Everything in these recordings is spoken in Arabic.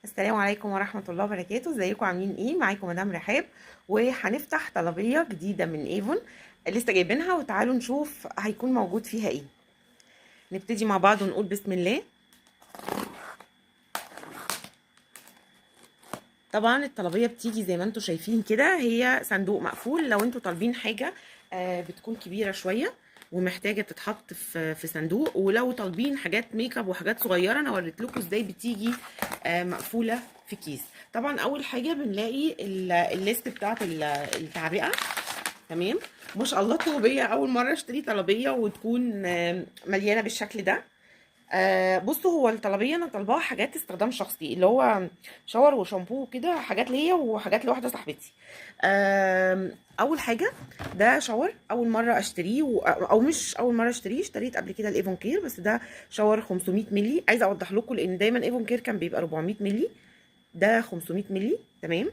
السلام عليكم ورحمة الله وبركاته. ازيكم عاملين ايه؟ معاكم مدام رحاب، وهنفتح طلبية جديدة من ايفون لسه جايبينها، وتعالوا نشوف هيكون موجود فيها ايه. نبتدي مع بعض ونقول بسم الله. طبعا الطلبية بتيجي زي ما انتم شايفين كده، هي صندوق مقفول. لو انتم طالبين حاجة بتكون كبيرة شوية ومحتاجة تتحط في صندوق، ولو طالبين حاجات ميك اب وحاجات صغيرة انا وريت لكم ازاي بتيجي مقفولة في كيس. طبعا اول حاجة بنلاقي الليست بتاعت التعبئة. تمام، ما شاء الله طلبية اول مرة اشتري طلبية وتكون مليانة بالشكل ده. بصوا، هو الطلبيه انا طالباها حاجات استخدام شخصي، اللي هو شاور وشامبو وكده، حاجات ليا وحاجات لواحده صاحبتي. اول حاجه ده شاور اول مره اشتريه او مش اول مره اشتريه، اشتريت قبل كده الايفون كير، بس ده شاور 500 مللي. عايزه اوضح لكم لان دايما ايفون كير كان بيبقى 400 مللي، ده 500 مللي. تمام.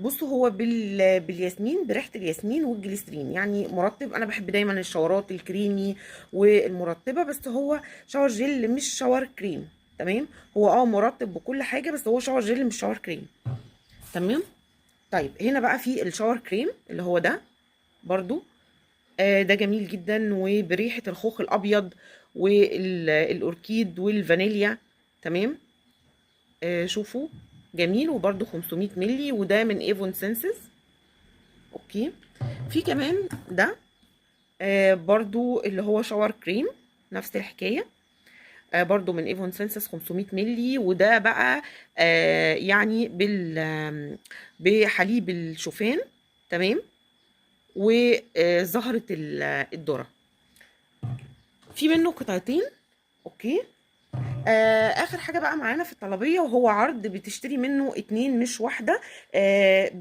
بصوا، هو بالياسمين، بريحة الياسمين والجليسرين، يعني مرطب. انا بحب دايما الشاورات الكريمي والمرطبة، بس هو شاور جل مش شاور كريم. تمام، هو مرطب بكل حاجة، بس هو شاور جل مش شاور كريم. تمام. طيب هنا بقى في الشاور كريم اللي هو ده برضو. ده جميل جدا وبريحة الخوخ الابيض والاوركيد والفانيليا. تمام. شوفوا، جميل، وبرده 500 مللي، وده من ايفون سينسز. اوكي. في كمان ده برضو اللي هو شاور كريم، نفس الحكايه. برضو من ايفون سينسز 500 مللي، وده بقى يعني بحليب الشوفان. تمام. وزهره الذره. في منه قطعتين. اوكي. اخر حاجه بقى معانا في الطلبيه، وهو عرض بتشتري منه اتنين مش واحده.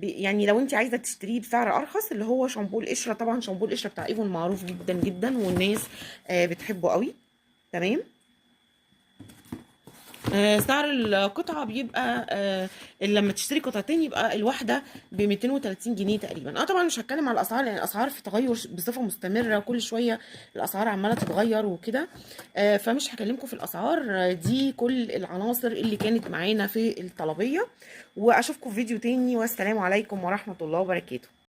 يعني لو انت عايزه تشتريه بسعر ارخص، اللي هو شامبو القشره. طبعا شامبو القشره بتاع ايفون معروف جدا جدا، والناس بتحبه قوي. تمام. سعر القطعه بيبقى لما تشتري قطعتين يبقى الواحده ب 230 جنيه تقريبا. طبعا مش هتكلم على الاسعار لان الاسعار في تغير بصفه مستمره، كل شويه الاسعار عماله تتغير وكده. فمش هكلمكم في الاسعار. دي كل العناصر اللي كانت معانا في الطلبيه، واشوفكم في فيديو تاني، والسلام عليكم ورحمه الله وبركاته.